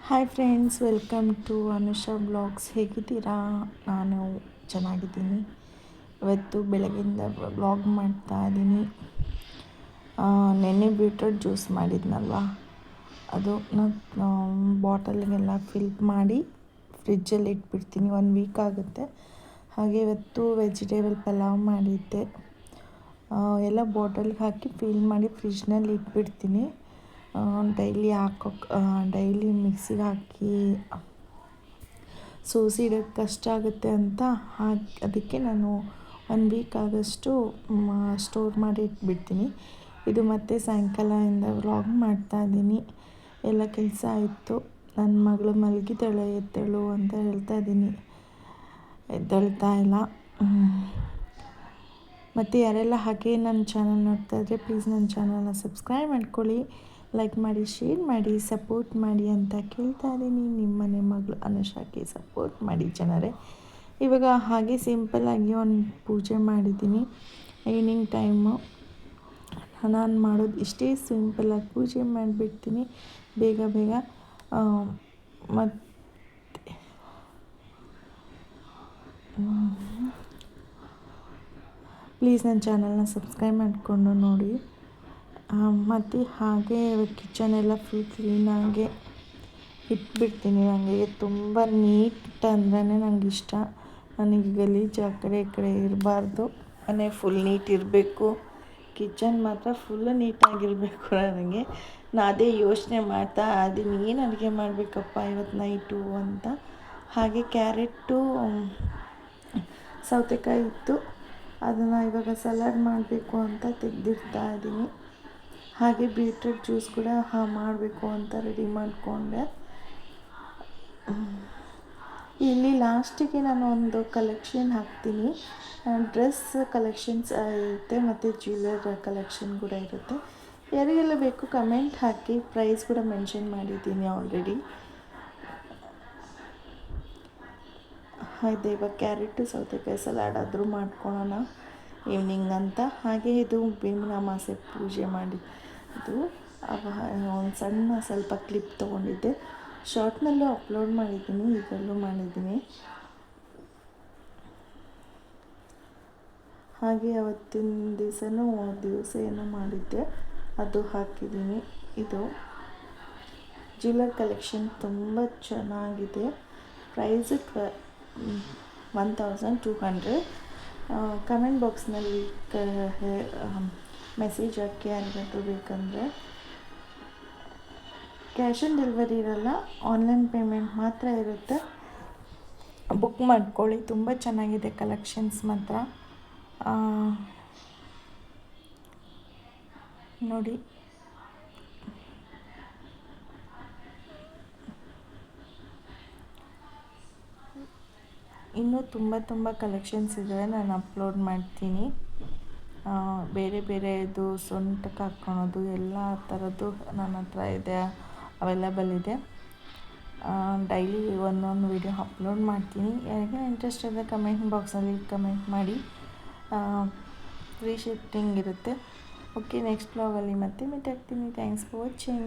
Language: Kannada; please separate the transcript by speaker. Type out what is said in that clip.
Speaker 1: Hi friends, welcome to Anusha blogs. ಹೇಗಿದ್ದೀರಾ? ನಾನು ಚೆನ್ನಾಗಿದ್ದೀನಿ. ಇವತ್ತು ಬೆಳಗ್ಗಿಂದ ಬ್ಲಾಗ್ ಮಾಡ್ತಾ ಇದ್ದೀನಿ. ನೆನ್ನೆ ಬೀಟ್ರೂಟ್ ಜ್ಯೂಸ್ ಮಾಡಿದ್ನಲ್ವ, ಅದು ನಾನು ಬಾಟಲ್ಗೆಲ್ಲ ಫಿಲ್ ಮಾಡಿ ಫ್ರಿಜ್ಜಲ್ಲಿ ಇಟ್ಬಿಡ್ತೀನಿ. 1 ವೀಕ್ ಆಗುತ್ತೆ. ಹಾಗೆ ಇವತ್ತು ವೆಜಿಟೇಬಲ್ ಪಲಾವ್ ಮಾಡಿದ್ದೆ. ಎಲ್ಲ ಬಾಟಲ್ಗೆ ಹಾಕಿ ಫಿಲ್ ಮಾಡಿ ಫ್ರಿಜ್ನಲ್ಲಿ ಇಟ್ಬಿಡ್ತೀನಿ. ಡೈಲಿ ಮಿಕ್ಸಿಗೆ ಹಾಕಿ ಸೋಸಿ ಇಡೋಕ್ಕೆ ಕಷ್ಟ ಆಗುತ್ತೆ ಅಂತ ಅದಕ್ಕೆ ನಾನು 1 ವೀಕ್ ಆಗೋಷ್ಟು ಸ್ಟೋರ್ ಮಾಡಿ ಇಟ್ಬಿಡ್ತೀನಿ. ಇದು ಮತ್ತೆ ಸಾಯಂಕಾಲದಿಂದ ವ್ಲಾಗ್ ಮಾಡ್ತಾಯಿದ್ದೀನಿ. ಎಲ್ಲ ಕೆಲಸ ಆಯಿತು. ನನ್ನ ಮಗಳು ಮಲಗಿದ್ದಾಳೆ, ಎದ್ದೇಳು ಅಂತ ಹೇಳ್ತಾ ಇದ್ದೀನಿ, ಎದ್ದೇಳ್ತಾ ಇಲ್ಲ. ಮತ್ತು ಯಾರೆಲ್ಲ ಹಾಗೆ ನನ್ನ ಚಾನಲ್ ನೋಡ್ತಾ ಇದ್ದರೆ ಪ್ಲೀಸ್ ನನ್ನ ಚಾನಲ್ನ ಸಬ್ಸ್ಕ್ರೈಬ್ ಮಾಡ್ಕೊಳ್ಳಿ, ಲೈಕ್ ಮಾಡಿ, ಶೇರ್ ಮಾಡಿ, ಸಪೋರ್ಟ್ ಮಾಡಿ ಅಂತ ಕೇಳ್ತಾ ಇದ್ದೀನಿ. ನಿಮ್ಮ ಮನೆ ಮಗಳು ಅನುಷಾಕ್ಕೆ ಸಪೋರ್ಟ್ ಮಾಡಿ ಜನರೇ. ಇವಾಗ ಹಾಗೆ ಸಿಂಪಲ್ಲಾಗಿ ಒಂದು ಪೂಜೆ ಮಾಡಿದ್ದೀನಿ. ಈವ್ನಿಂಗ್ ಟೈಮು ನಾನು ಮಾಡೋದು ಇಷ್ಟೇ, ಸಿಂಪಲ್ಲಾಗಿ ಪೂಜೆ ಮಾಡಿಬಿಡ್ತೀನಿ ಬೇಗ ಮತ್ತು ಪ್ಲೀಸ್ ನನ್ನ ಚಾನಲ್ನ ಸಬ್ಸ್ಕ್ರೈಬ್ ಮಾಡಿಕೊಂಡು ನೋಡಿ. ಮತ್ತು ಹಾಗೆ ಕಿಚನ್ ಎಲ್ಲ ಫುಲ್ ಕ್ಲೀನಾಗೆ ಇಟ್ಬಿಡ್ತೀನಿ. ನನಗೆ ತುಂಬ ನೀಟ್ ಅಂದ್ರೇ ನನಗೆ ಇಷ್ಟ. ನನಗೆ ಗಲೀಜು ಆ ಕಡೆ ಈ ಕಡೆ ಇರಬಾರ್ದು. ಮನೆ ಫುಲ್ ನೀಟ್ ಇರಬೇಕು, ಕಿಚನ್ ಮಾತ್ರ ಫುಲ್ ನೀಟಾಗಿರಬೇಕು. ನನಗೆ ಅದೇ ಯೋಚನೆ ಮಾಡ್ತಾ ಅದನ್ನು ಏನು ಅಡುಗೆ ಮಾಡಬೇಕಪ್ಪ ಇವತ್ತು ನೈಟು ಅಂತ. ಹಾಗೆ ಕ್ಯಾರೆಟು ಸೌತೆಕಾಯಿ ಇತ್ತು, ಅದನ್ನು ಇವಾಗ ಸಲಾಡ್ ಮಾಡಬೇಕು ಅಂತ ತೆಗೆದಿಡ್ತಾ ಇದ್ದೀನಿ. ಹಾಗೆ ಬೀಟ್ರೂಟ್ ಜ್ಯೂಸ್ ಕೂಡ ಮಾಡಬೇಕು ಅಂತ ರೆಡಿ ಮಾಡಿಕೊಂಡೆ. ಇಲ್ಲಿ ಲಾಸ್ಟಿಗೆ ನಾನು ಒಂದು ಕಲೆಕ್ಷನ್ ಹಾಕ್ತೀನಿ. ಡ್ರೆಸ್ ಕಲೆಕ್ಷನ್ಸ್ ಇರುತ್ತೆ ಮತ್ತು ಜ್ಯುವೆಲರ್ ಕಲೆಕ್ಷನ್ ಕೂಡ ಇರುತ್ತೆ. ಯಾರಿಗೆಲ್ಲ ಬೇಕು ಕಮೆಂಟ್ ಹಾಕಿ, ಪ್ರೈಸ್ ಕೂಡ ಮೆನ್ಷನ್ ಮಾಡಿದ್ದೀನಿ ಆಲ್ರೆಡಿ. ಇದೆ, ಇವಾಗ ಕ್ಯಾರೆಟು ಸೌತೆಕಾಯಿ ಸಲಾಡ್ ಆದರೂ ಮಾಡ್ಕೊಳ್ಳೋಣ ಈವ್ನಿಂಗ್ ಅಂತ. ಹಾಗೆ ಇದು ಭೀಮನ ಅಮಾವಾಸ್ಯೆ ಪೂಜೆ ಮಾಡಿ ಇದು ಒಂದು ಸಣ್ಣ ಸ್ವಲ್ಪ ಕ್ಲಿಪ್ ತೊಗೊಂಡಿದ್ದೆ. ಶಾರ್ಟ್ನಲ್ಲೂ ಅಪ್ಲೋಡ್ ಮಾಡಿದ್ದೀನಿ, ಇದರಲ್ಲೂ ಮಾಡಿದ್ದೀನಿ. ಹಾಗೆ ಅವತ್ತಿನ ದಿವಸ ಏನೋ ಮಾಡಿದ್ದೆ, ಅದು ಹಾಕಿದ್ದೀನಿ. ಇದು ಜ್ಯುವೆಲರ್ ಕಲೆಕ್ಷನ್ ತುಂಬ ಚೆನ್ನಾಗಿದೆ. ಪ್ರೈಸು 1200. ಕಮೆಂಟ್ ಬಾಕ್ಸ್ನಲ್ಲಿ ಮೆಸೇಜ್ ಹಾಕಿ ಯಾರಿಗಾದ್ರೂ ಬೇಕಂದರೆ. ಕ್ಯಾಶ್ ಆನ್ ಡೆಲಿವರಿ ಇರಲ್ಲ, ಆನ್ಲೈನ್ ಪೇಮೆಂಟ್ ಮಾತ್ರ ಇರುತ್ತೆ. ಬುಕ್ ಮಾಡ್ಕೊಳ್ಳಿ, ತುಂಬ ಚೆನ್ನಾಗಿದೆ ಕಲೆಕ್ಷನ್ಸ್ ಮಾತ್ರ. ನೋಡಿ, ಇನ್ನೂ ತುಂಬ ಕಲೆಕ್ಷನ್ಸ್ ಇದ್ದಾವೆ, ನಾನು ಅಪ್ಲೋಡ್ ಮಾಡ್ತೀನಿ. ಬೇರೆದು ಸೊಂಟಕ್ಕೆ ಹಾಕ್ಕೊಳೋದು ಎಲ್ಲ ಥರದ್ದು ನನ್ನ ಹತ್ರ ಇದೆ, ಅವೈಲೇಬಲ್ ಇದೆ. ಡೈಲಿ ಒಂದೊಂದು ವಿಡಿಯೋ ಅಪ್ಲೋಡ್ ಮಾಡ್ತೀನಿ. ಯಾರಿಗೆ ಇಂಟ್ರೆಸ್ಟ್ ಇದೆ ಕಮೆಂಟ್ ಬಾಕ್ಸಲ್ಲಿ ಕಮೆಂಟ್ ಮಾಡಿ. ಫ್ರೀ ಶಿಫ್ಟಿಂಗ್ ಇರುತ್ತೆ. ಓಕೆ, ನೆಕ್ಸ್ಟ್ ಬ್ಲಾಗಲ್ಲಿ ಮತ್ತೆ ಮೀಟ್ ಆಗ್ತೀನಿ. Thanks for watching.